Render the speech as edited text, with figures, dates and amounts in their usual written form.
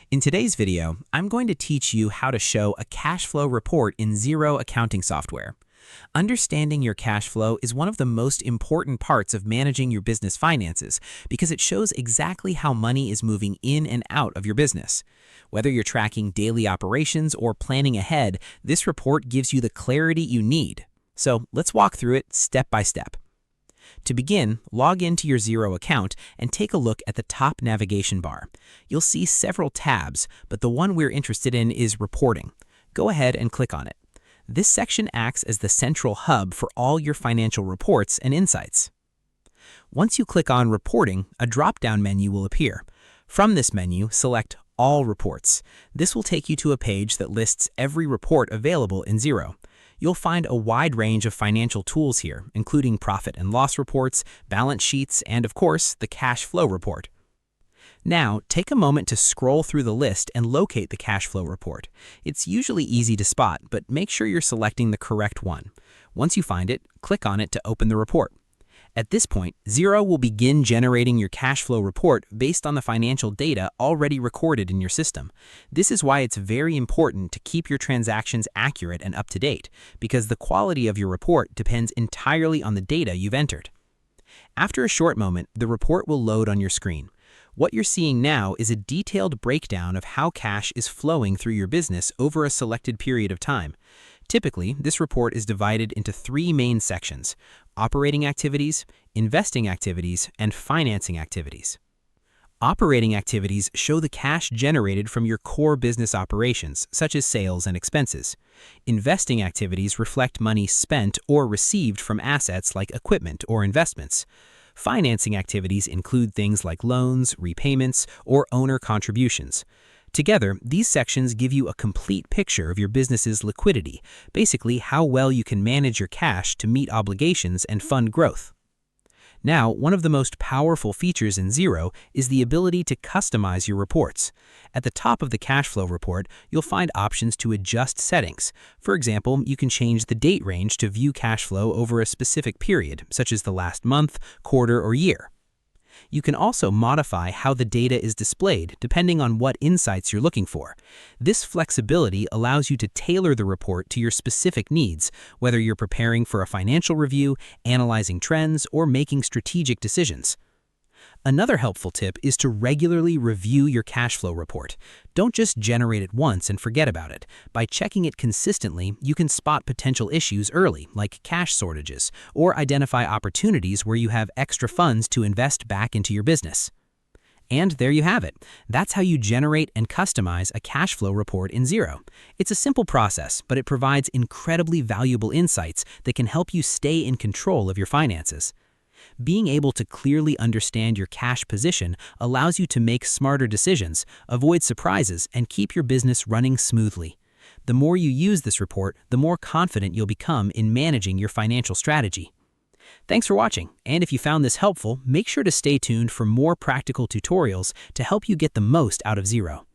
In today's video, I'm going to teach you how to show a cash flow report in Xero accounting software. Understanding your cash flow is one of the most important parts of managing your business finances because it shows exactly how money is moving in and out of your business. Whether you're tracking daily operations or planning ahead, this report gives you the clarity you need. So let's walk through it step by step. To begin, log into your Xero account and take a look at the top navigation bar. You'll see several tabs, but the one we're interested in is Reporting. Go ahead and click on it. This section acts as the central hub for all your financial reports and insights. Once you click on Reporting, a drop-down menu will appear. From this menu, select All Reports. This will take you to a page that lists every report available in Xero. You'll find a wide range of financial tools here, including profit and loss reports, balance sheets, and of course, the cash flow report. Now, take a moment to scroll through the list and locate the cash flow report. It's usually easy to spot, but make sure you're selecting the correct one. Once you find it, click on it to open the report. At this point, Xero will begin generating your cash flow report based on the financial data already recorded in your system. This is why it's very important to keep your transactions accurate and up to date, because the quality of your report depends entirely on the data you've entered. After a short moment, the report will load on your screen. What you're seeing now is a detailed breakdown of how cash is flowing through your business over a selected period of time. Typically, this report is divided into three main sections: operating activities, investing activities, and financing activities. Operating activities show the cash generated from your core business operations, such as sales and expenses. Investing activities reflect money spent or received from assets like equipment or investments. Financing activities include things like loans, repayments, or owner contributions. Together, these sections give you a complete picture of your business's liquidity, basically how well you can manage your cash to meet obligations and fund growth. Now, one of the most powerful features in Xero is the ability to customize your reports. At the top of the cash flow report, you'll find options to adjust settings. For example, you can change the date range to view cash flow over a specific period, such as the last month, quarter, or year. You can also modify how the data is displayed depending on what insights you're looking for. This flexibility allows you to tailor the report to your specific needs, whether you're preparing for a financial review, analyzing trends, or making strategic decisions. Another helpful tip is to regularly review your cash flow report. Don't just generate it once and forget about it. By checking it consistently, you can spot potential issues early, like cash shortages, or identify opportunities where you have extra funds to invest back into your business. And there you have it. That's how you generate and customize a cash flow report in Xero. It's a simple process, but it provides incredibly valuable insights that can help you stay in control of your finances. Being able to clearly understand your cash position allows you to make smarter decisions, avoid surprises, and keep your business running smoothly. The more you use this report, the more confident you'll become in managing your financial strategy. Thanks for watching, and if you found this helpful, make sure to stay tuned for more practical tutorials to help you get the most out of Xero.